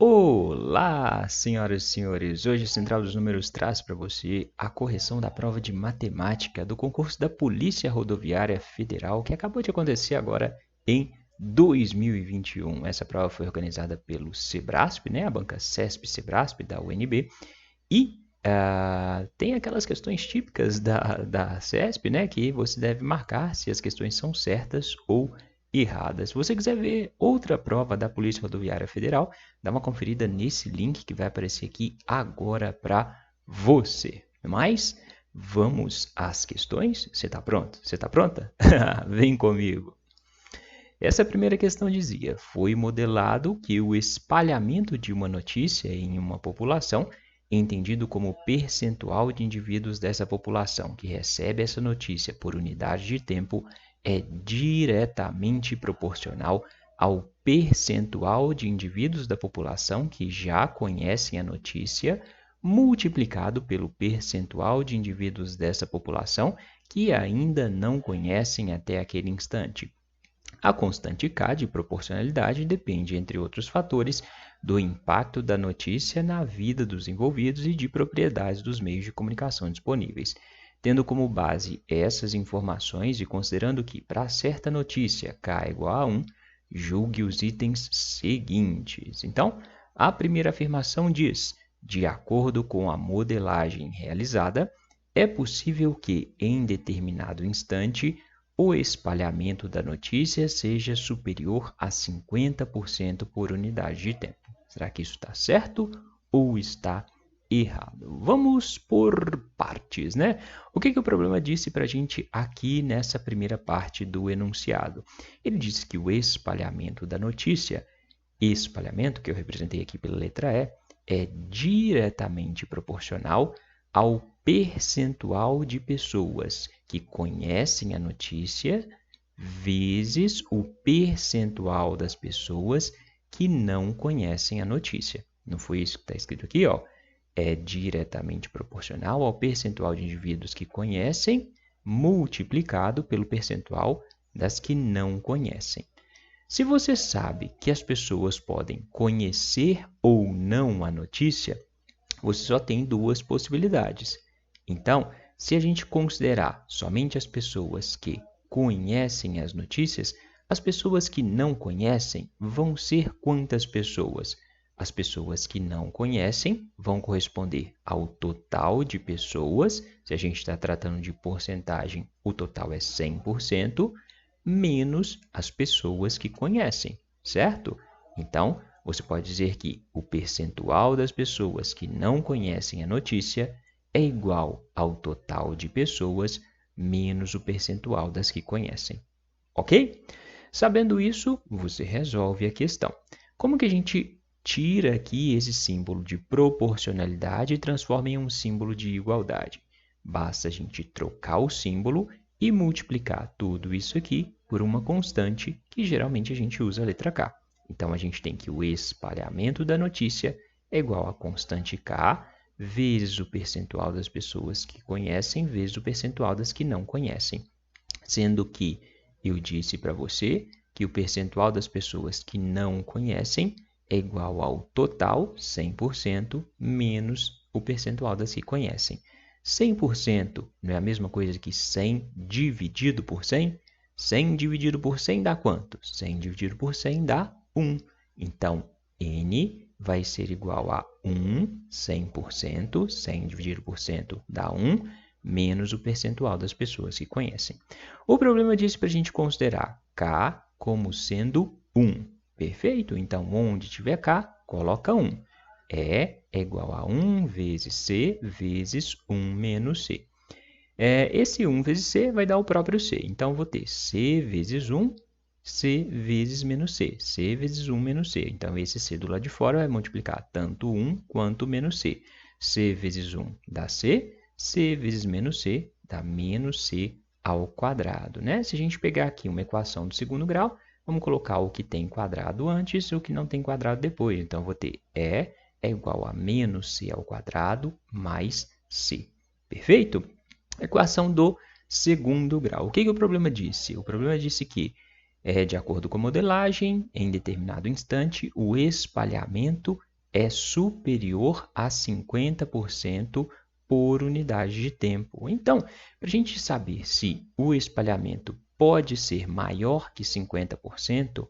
Olá, senhoras e senhores! Hoje a Central dos Números traz para você a correção da prova de matemática do concurso da Polícia Rodoviária Federal que acabou de acontecer agora em 2021. Essa prova foi organizada pelo Sebrasp, né, a banca CESP-Sebrasp da UNB, e tem aquelas questões típicas da CESP, né, que você deve marcar se as questões são certas ou erradas. Se você quiser ver outra prova da Polícia Rodoviária Federal, dá uma conferida nesse link que vai aparecer aqui agora para você. Mas vamos às questões? Você está pronto? Você está pronta? Vem comigo. Essa primeira questão dizia: foi modelado que o espalhamento de uma notícia em uma população, entendido como percentual de indivíduos dessa população que recebe essa notícia por unidade de tempo, é diretamente proporcional ao percentual de indivíduos da população que já conhecem a notícia, multiplicado pelo percentual de indivíduos dessa população que ainda não conhecem até aquele instante. A constante K de proporcionalidade depende, entre outros fatores, do impacto da notícia na vida dos envolvidos e de propriedades dos meios de comunicação disponíveis. Tendo como base essas informações e considerando que, para certa notícia, K é igual a 1, julgue os itens seguintes. Então, a primeira afirmação diz: de acordo com a modelagem realizada, é possível que, em determinado instante, o espalhamento da notícia seja superior a 50% por unidade de tempo. Será que isso está certo ou está errado? Vamos por partes, né? O que o problema disse para a gente aqui nessa primeira parte do enunciado? Ele disse que o espalhamento da notícia, espalhamento, que eu representei aqui pela letra E, é diretamente proporcional ao percentual de pessoas que conhecem a notícia vezes o percentual das pessoas que não conhecem a notícia. Não foi isso que está escrito aqui, ó? É diretamente proporcional ao percentual de indivíduos que conhecem multiplicado pelo percentual das que não conhecem. Se você sabe que as pessoas podem conhecer ou não a notícia, você só tem duas possibilidades. Então, se a gente considerar somente as pessoas que conhecem as notícias, as pessoas que não conhecem vão ser quantas pessoas? As pessoas que não conhecem vão corresponder ao total de pessoas, se a gente está tratando de porcentagem, o total é 100%, menos as pessoas que conhecem, certo? Então, você pode dizer que o percentual das pessoas que não conhecem a notícia é igual ao total de pessoas menos o percentual das que conhecem. Ok? Sabendo isso, você resolve a questão. Como que a gente tira aqui esse símbolo de proporcionalidade e transforma em um símbolo de igualdade? Basta a gente trocar o símbolo e multiplicar tudo isso aqui por uma constante que geralmente a gente usa a letra K. Então, a gente tem que o espalhamento da notícia é igual a constante K vezes o percentual das pessoas que conhecem vezes o percentual das que não conhecem. Sendo que eu disse para você que o percentual das pessoas que não conhecem é igual ao total, 100%, menos o percentual das que conhecem. 100% não é a mesma coisa que 100 dividido por 100? 100 dividido por 100 dá quanto? 100 dividido por 100 dá 1. Então, N vai ser igual a 1, 100%, 100 dividido por 100 dá 1, menos o percentual das pessoas que conhecem. O problema disse para a gente considerar K como sendo 1. Perfeito? Então, onde tiver K, coloca 1. E é igual a 1 vezes C vezes 1 menos C. Esse 1 vezes C vai dar o próprio C. Então, vou ter C vezes 1, C vezes menos C. C vezes 1 menos C. Então, esse C do lado de fora vai multiplicar tanto 1 quanto menos C. C vezes 1 dá C. C vezes menos C dá menos C ao quadrado, né? Se a gente pegar aqui uma equação do segundo grau, vamos colocar o que tem quadrado antes e o que não tem quadrado depois. Então, vou ter E é igual a menos C ao quadrado mais C. Perfeito? Equação do segundo grau. O que o problema disse? O problema disse que, de acordo com a modelagem, em determinado instante, o espalhamento é superior a 50% por unidade de tempo. Então, para a gente saber se o espalhamento pode ser maior que 50%,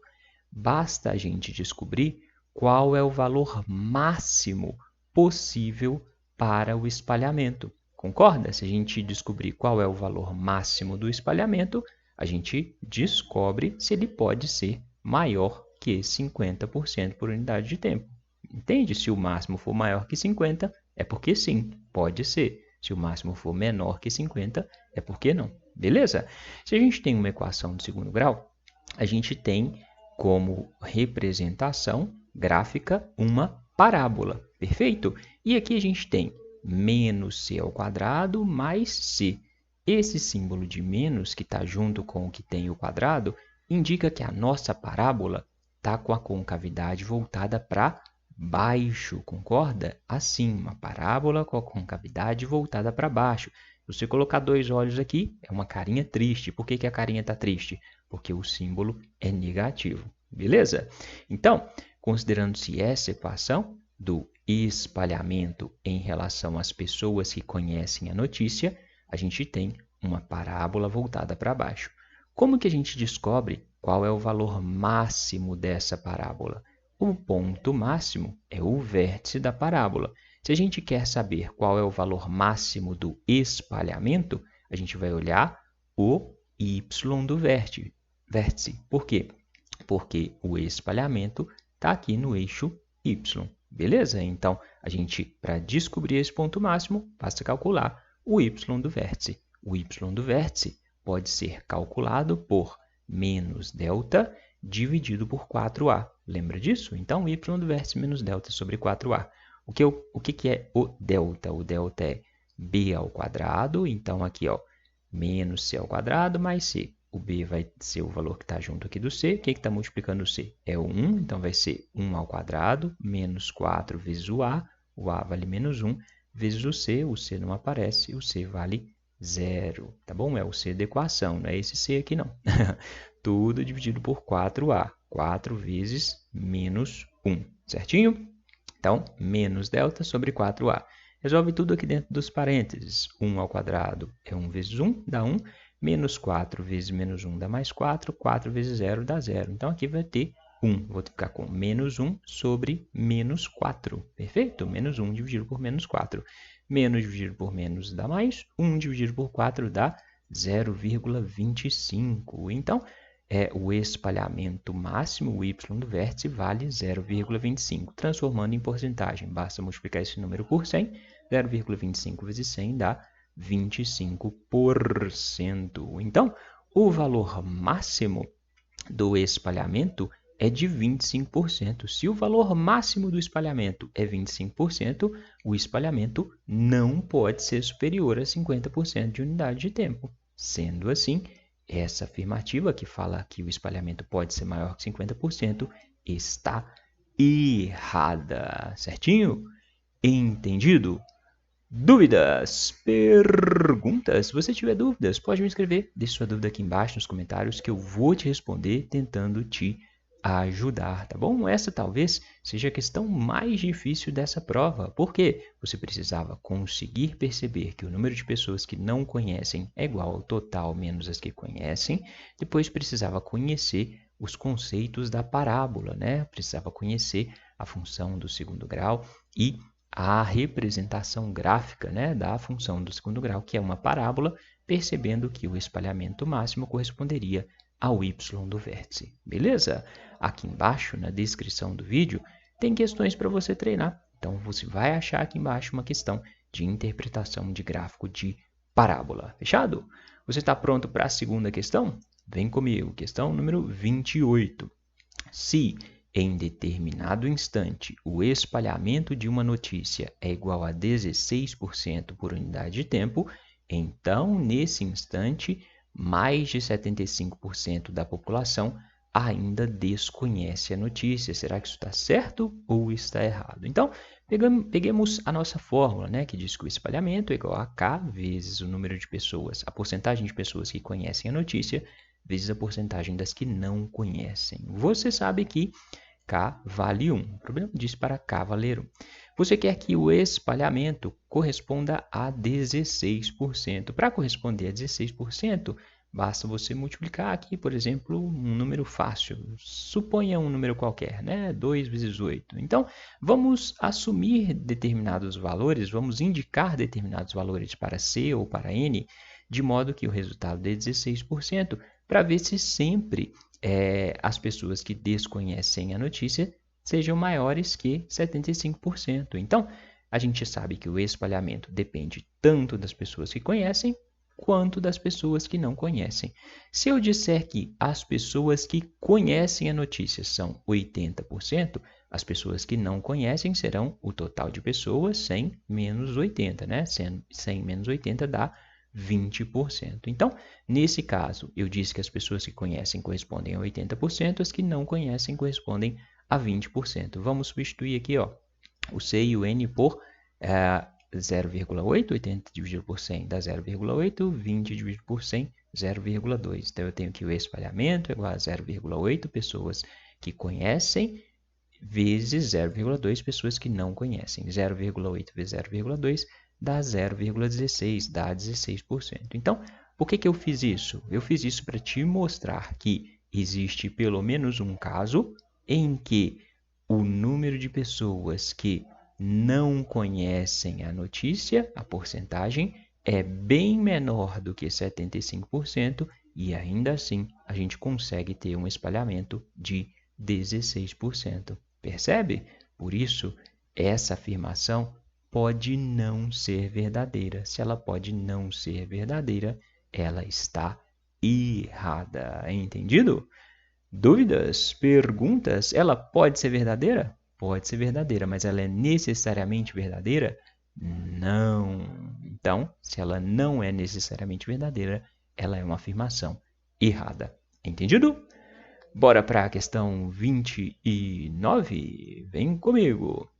basta a gente descobrir qual é o valor máximo possível para o espalhamento. Concorda? Se a gente descobrir qual é o valor máximo do espalhamento, a gente descobre se ele pode ser maior que 50% por unidade de tempo. Entende? Se o máximo for maior que 50, é porque sim, pode ser. Se o máximo for menor que 50, é porque não. Beleza? Se a gente tem uma equação de segundo grau, a gente tem como representação gráfica uma parábola. Perfeito? E aqui a gente tem menos c ao quadrado mais c. Esse símbolo de menos, que está junto com o que tem o quadrado, indica que a nossa parábola está com a concavidade voltada para baixo, concorda? Assim, uma parábola com a concavidade voltada para baixo. Se você colocar dois olhos aqui, é uma carinha triste. Por que a carinha está triste? Porque o símbolo é negativo. Beleza? Então, considerando-se essa equação do espalhamento em relação às pessoas que conhecem a notícia, a gente tem uma parábola voltada para baixo. Como que a gente descobre qual é o valor máximo dessa parábola? O ponto máximo é o vértice da parábola. Se a gente quer saber qual é o valor máximo do espalhamento, a gente vai olhar o y do vértice. Por quê? Porque o espalhamento está aqui no eixo y. Beleza? Então, a gente, para descobrir esse ponto máximo, basta calcular o y do vértice. O y do vértice pode ser calculado por menos delta dividido por 4a. Lembra disso? Então, y do vértice menos delta sobre 4a. O que é o delta? O delta é b ao quadrado. Então, aqui, ó, menos c ao quadrado mais c. O b vai ser o valor que está junto aqui do c. O que está multiplicando o c? É o 1, então vai ser 1 ao quadrado menos 4 vezes o a vale menos 1, vezes o c não aparece, o c vale 0, tá bom? É o c da equação, não é esse c aqui não. Tudo dividido por 4a, 4 vezes menos 1, certinho? Então, menos delta sobre 4a. Resolve tudo aqui dentro dos parênteses. 1 ao quadrado é 1 vezes 1, dá 1. Menos 4 vezes menos 1 dá mais 4. 4 vezes 0 dá 0. Então, aqui vai ter 1. Vou ficar com menos 1 sobre menos 4. Perfeito? Menos 1 dividido por menos 4. Menos dividido por menos dá mais. 1 dividido por 4 dá 0,25. Então, o espalhamento máximo, o y do vértice, vale 0,25. Transformando em porcentagem, basta multiplicar esse número por 100. 0,25 vezes 100 dá 25%. Então, o valor máximo do espalhamento é de 25%. Se o valor máximo do espalhamento é 25%, o espalhamento não pode ser superior a 50% de unidade de tempo. Sendo assim, essa afirmativa que fala que o espalhamento pode ser maior que 50% está errada. Certinho? Entendido? Dúvidas? Perguntas? Se você tiver dúvidas, pode me escrever. Deixe sua dúvida aqui embaixo nos comentários que eu vou te responder tentando te ajudar, tá bom? Essa talvez seja a questão mais difícil dessa prova, porque você precisava conseguir perceber que o número de pessoas que não conhecem é igual ao total menos as que conhecem, depois precisava conhecer os conceitos da parábola, né? Precisava conhecer a função do segundo grau e a representação gráfica, né, da função do segundo grau, que é uma parábola, percebendo que o espalhamento máximo corresponderia ao y do vértice. Beleza? Aqui embaixo, na descrição do vídeo, tem questões para você treinar. Então, você vai achar aqui embaixo uma questão de interpretação de gráfico de parábola. Fechado? Você está pronto para a segunda questão? Vem comigo. Questão número 28. Se em determinado instante, o espalhamento de uma notícia é igual a 16% por unidade de tempo, então, nesse instante, mais de 75% da população ainda desconhece a notícia. Será que isso está certo ou está errado? Então, peguemos a nossa fórmula, né, que diz que o espalhamento é igual a K vezes o número de pessoas, a porcentagem de pessoas que conhecem a notícia, vezes a porcentagem das que não conhecem. Você sabe que K vale 1. O problema diz para K valer 1. Você quer que o espalhamento corresponda a 16%. Para corresponder a 16%, basta você multiplicar aqui, por exemplo, um número fácil. Suponha um número qualquer, né? 2 vezes 8. Então, vamos assumir determinados valores, vamos indicar determinados valores para C ou para N, de modo que o resultado dê 16%, para ver se sempre as pessoas que desconhecem a notícia sejam maiores que 75%. Então, a gente sabe que o espalhamento depende tanto das pessoas que conhecem quanto das pessoas que não conhecem. Se eu disser que as pessoas que conhecem a notícia são 80%, as pessoas que não conhecem serão o total de pessoas 100 menos 80, né? 100 menos 80 dá 20%. Então, nesse caso, eu disse que as pessoas que conhecem correspondem a 80%, as que não conhecem correspondem a 20%. Vamos substituir aqui, ó, o C e o N por 0,8, 80 dividido por 100 dá 0,8, 20 dividido por 100, 0,2. Então, eu tenho que o espalhamento é igual a 0,8 pessoas que conhecem vezes 0,2 pessoas que não conhecem. 0,8 vezes 0,2 dá 0,16, dá 16%. Então, por que eu fiz isso? Eu fiz isso para te mostrar que existe pelo menos um caso em que o número de pessoas que não conhecem a notícia, a porcentagem, é bem menor do que 75% e ainda assim a gente consegue ter um espalhamento de 16%. Percebe? Por isso, essa afirmação pode não ser verdadeira. Se ela pode não ser verdadeira, ela está errada. Entendido? Dúvidas? Perguntas? Ela pode ser verdadeira? Pode ser verdadeira, mas ela é necessariamente verdadeira? Não. Então, se ela não é necessariamente verdadeira, ela é uma afirmação errada. Entendido? Bora para a questão 29. Vem comigo.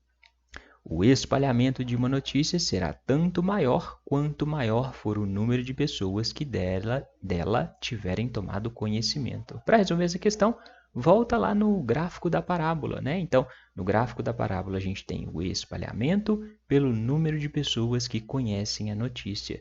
O espalhamento de uma notícia será tanto maior quanto maior for o número de pessoas que dela tiverem tomado conhecimento. Para resolver essa questão, volta lá no gráfico da parábola, né? Então, no gráfico da parábola, a gente tem o espalhamento pelo número de pessoas que conhecem a notícia.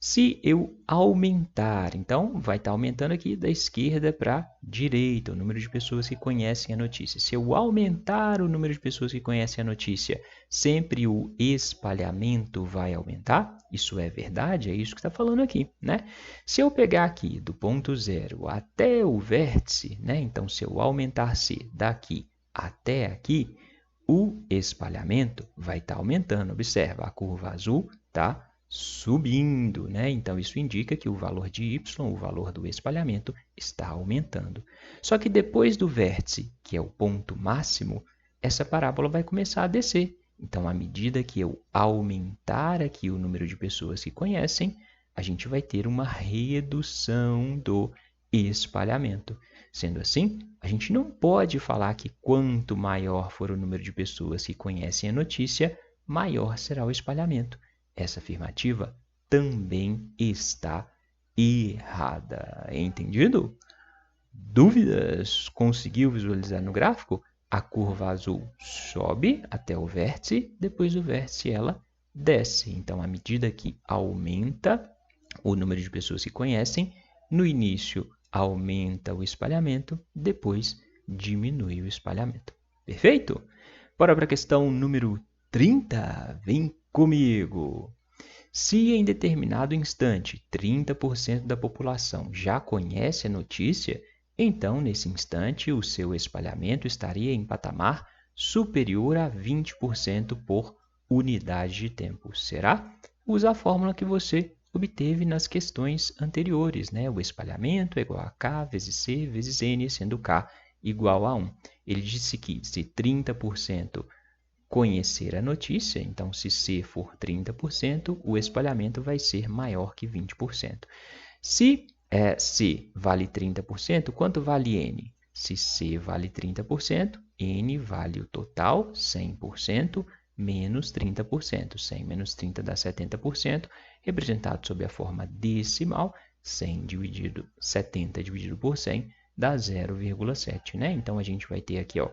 Se eu aumentar, então vai estar aumentando aqui da esquerda para a direita, o número de pessoas que conhecem a notícia. Se eu aumentar o número de pessoas que conhecem a notícia, sempre o espalhamento vai aumentar? Isso é verdade? É isso que está falando aqui, né? Se eu pegar aqui do ponto zero até o vértice, né? Então, se eu aumentar C daqui até aqui, o espalhamento vai estar aumentando. Observa, a curva azul está subindo, né? Então, isso indica que o valor de y, o valor do espalhamento, está aumentando. Só que depois do vértice, que é o ponto máximo, essa parábola vai começar a descer. Então, à medida que eu aumentar aqui o número de pessoas que conhecem, a gente vai ter uma redução do espalhamento. Sendo assim, a gente não pode falar que quanto maior for o número de pessoas que conhecem a notícia, maior será o espalhamento. Essa afirmativa também está errada. Entendido? Dúvidas? Conseguiu visualizar no gráfico? A curva azul sobe até o vértice, depois do vértice ela desce. Então, à medida que aumenta o número de pessoas que conhecem, no início aumenta o espalhamento, depois diminui o espalhamento. Perfeito? Bora para a questão número 30. Vem comigo. Se em determinado instante 30% da população já conhece a notícia, então, nesse instante, o seu espalhamento estaria em patamar superior a 20% por unidade de tempo. Será? Usa a fórmula que você obteve nas questões anteriores, né? O espalhamento é igual a K vezes C vezes N, sendo K igual a 1. Ele disse que se 30% conhecer a notícia, então se C for 30%, o espalhamento vai ser maior que 20%. Se C vale 30%, quanto vale N? Se C vale 30%, N vale o total, 100%, menos 30%. 100 menos 30 dá 70%, representado sob a forma decimal, 70 dividido por 100 dá 0,7, né? Então, a gente vai ter aqui, ó,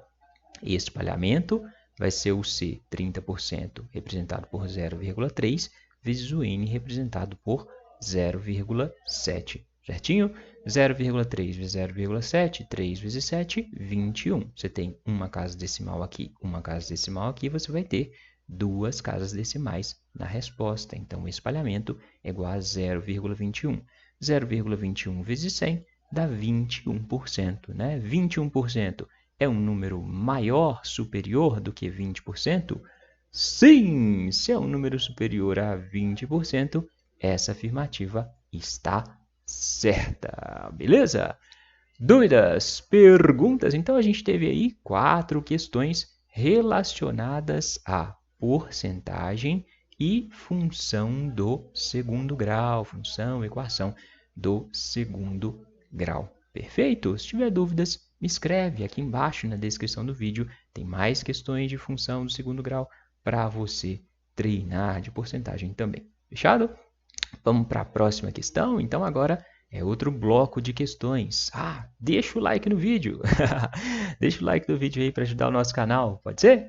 Espalhamento vai ser o C, 30%, representado por 0,3, vezes o N, representado por 0,7. Certinho? 0,3 vezes 0,7, 3 vezes 7, 21. Você tem uma casa decimal aqui, uma casa decimal aqui, você vai ter duas casas decimais na resposta. Então, o espalhamento é igual a 0,21. 0,21 vezes 100 dá 21%, né? 21% é um número maior, superior do que 20%? Sim! Se é um número superior a 20%, essa afirmativa está certa. Beleza? Dúvidas? Perguntas? Então, a gente teve aí 4 questões relacionadas a porcentagem e função do segundo grau, função, equação do segundo grau. Perfeito? Se tiver dúvidas, me escreve aqui embaixo na descrição do vídeo. Tem mais questões de função do segundo grau para você treinar de porcentagem também. Fechado? Vamos para a próxima questão. Então, agora é outro bloco de questões. Deixa o like no vídeo. Deixa o like no vídeo aí para ajudar o nosso canal, pode ser?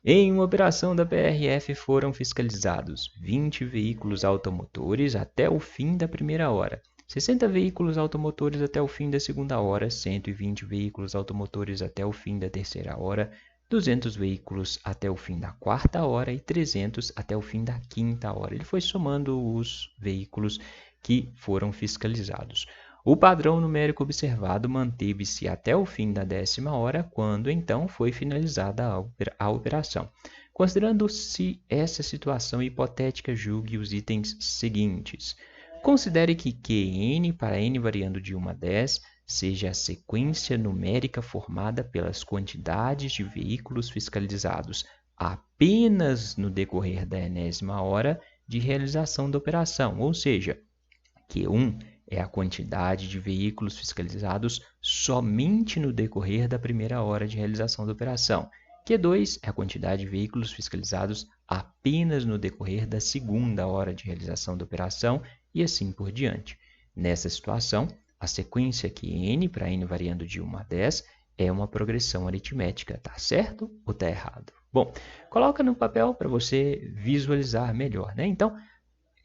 Em uma operação da PRF foram fiscalizados 20 veículos automotores até o fim da primeira hora, 60 veículos automotores até o fim da segunda hora, 120 veículos automotores até o fim da terceira hora, 200 veículos até o fim da quarta hora e 300 até o fim da quinta hora. Ele foi somando os veículos que foram fiscalizados. O padrão numérico observado manteve-se até o fim da 10ª hora, quando então foi finalizada a operação. Considerando-se essa situação hipotética, julgue os itens seguintes. Considere que Qn para n variando de 1 a 10 seja a sequência numérica formada pelas quantidades de veículos fiscalizados apenas no decorrer da enésima hora de realização da operação, ou seja, Q1 é a quantidade de veículos fiscalizados somente no decorrer da primeira hora de realização da operação. Q2 é a quantidade de veículos fiscalizados apenas no decorrer da segunda hora de realização da operação e assim por diante. Nessa situação, a sequência Qn para n variando de 1 a 10 é uma progressão aritmética, tá certo ou tá errado? Bom, coloca no papel para você visualizar melhor, né? Então,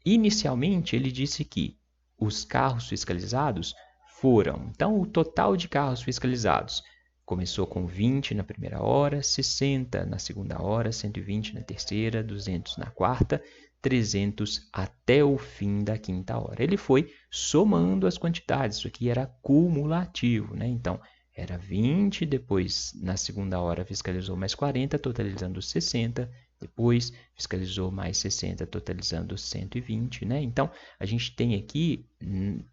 inicialmente ele disse que os carros fiscalizados foram, então o total de carros fiscalizados começou com 20 na primeira hora, 60 na segunda hora, 120 na terceira, 200 na quarta, 300 até o fim da quinta hora. Ele foi somando as quantidades, isso aqui era cumulativo, né? Então, era 20, depois na segunda hora fiscalizou mais 40, totalizando 60, depois fiscalizou mais 60, totalizando 120, né? Então, a gente tem aqui,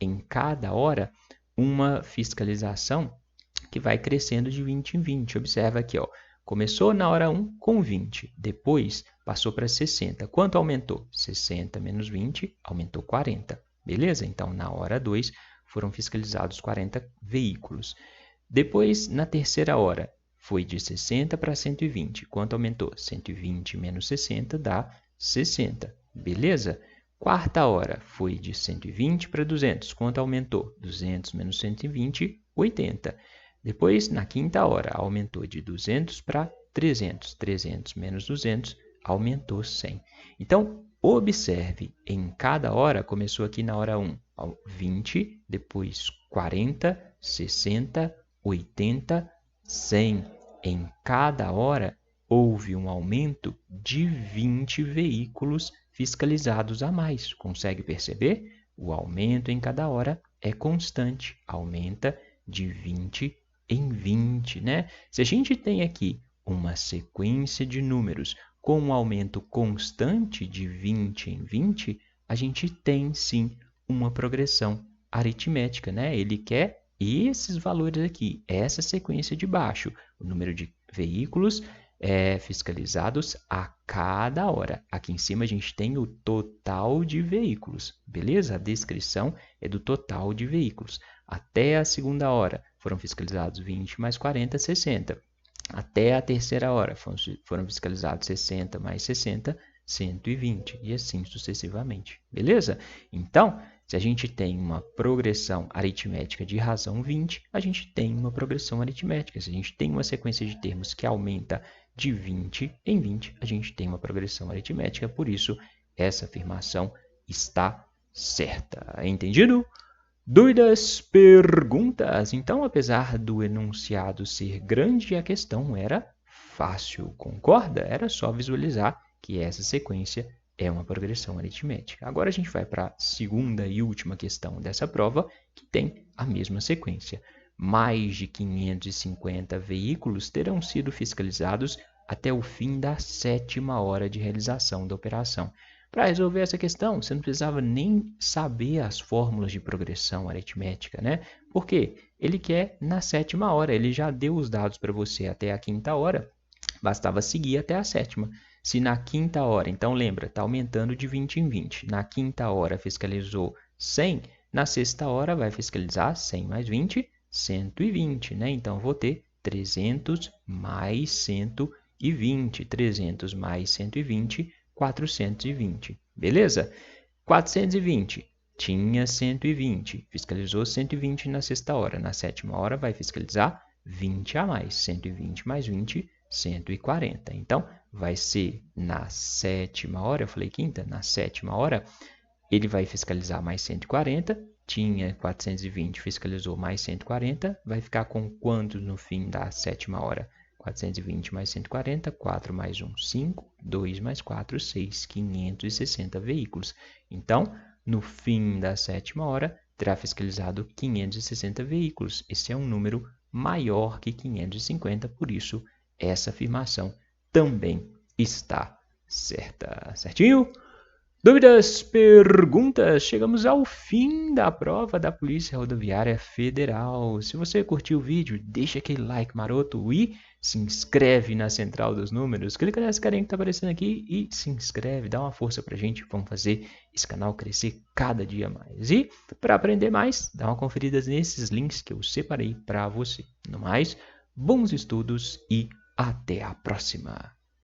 em cada hora, uma fiscalização que vai crescendo de 20 em 20. Observa aqui, ó. Começou na hora 1 com 20, depois passou para 60. Quanto aumentou? 60 menos 20, aumentou 40. Beleza? Então, na hora 2, foram fiscalizados 40 veículos. Depois, na terceira hora, foi de 60 para 120. Quanto aumentou? 120 menos 60 dá 60. Beleza? Quarta hora, foi de 120 para 200. Quanto aumentou? 200 menos 120, 80. Depois, na quinta hora, aumentou de 200 para 300. 300 menos 200, aumentou 100. Então, observe, em cada hora, começou aqui na hora 1, 20, depois 40, 60, 80, 100. Em cada hora, houve um aumento de 20 veículos fiscalizados a mais. Consegue perceber? O aumento em cada hora é constante, aumenta de 20 em 20, né? Se a gente tem aqui uma sequência de números com um aumento constante de 20 em 20, a gente tem sim uma progressão aritmética, né? Ele quer esses valores aqui, essa sequência de baixo, o número de veículos fiscalizados a cada hora. Aqui em cima a gente tem o total de veículos, beleza? A descrição é do total de veículos. Até a segunda hora foram fiscalizados 20 mais 40, 60. Até a terceira hora foram fiscalizados 60 mais 60, 120 e assim sucessivamente, beleza? Então, Se a gente tem uma progressão aritmética de razão 20, a gente tem uma progressão aritmética. Se a gente tem uma sequência de termos que aumenta de 20 em 20, a gente tem uma progressão aritmética. Por isso, essa afirmação está certa. Entendido? Dúvidas? Perguntas? Então, apesar do enunciado ser grande, a questão era fácil, concorda? Era só visualizar que essa sequência é uma progressão aritmética. Agora a gente vai para a segunda e última questão dessa prova, que tem a mesma sequência. Mais de 550 veículos terão sido fiscalizados até o fim da 7ª hora de realização da operação. Para resolver essa questão, você não precisava nem saber as fórmulas de progressão aritmética, né? Porque ele quer na 7ª hora, ele já deu os dados para você até a 5ª hora, bastava seguir até a 7ª. Se na 5ª hora, então lembra, está aumentando de 20 em 20. Na 5ª hora fiscalizou 100, na 6ª hora vai fiscalizar 100 mais 20, 120, né? Então vou ter 300 mais 120, 300 mais 120, 420, beleza? 420, tinha 120, fiscalizou 120 na 6ª hora, na 7ª hora vai fiscalizar 20 a mais, 120 mais 20, 140. Então, vai ser na 7ª hora, eu falei quinta, na 7ª hora, ele vai fiscalizar mais 140, tinha 420, fiscalizou mais 140, vai ficar com quantos no fim da 7ª hora? 420 mais 140, 4 mais 1, 5, 2 mais 4, 6, 560 veículos. Então, no fim da 7ª hora, terá fiscalizado 560 veículos. Esse é um número maior que 550, por isso, essa afirmação também está certa. Certinho? Dúvidas, perguntas? Chegamos ao fim da prova da Polícia Rodoviária Federal. Se você curtiu o vídeo, deixa aquele like maroto e se inscreve na Central dos Números. Clica nessa carinha que está aparecendo aqui e se inscreve, dá uma força pra gente. Vamos fazer esse canal crescer cada dia mais. E para aprender mais, dá uma conferida nesses links que eu separei para você. No mais, bons estudos e até a próxima!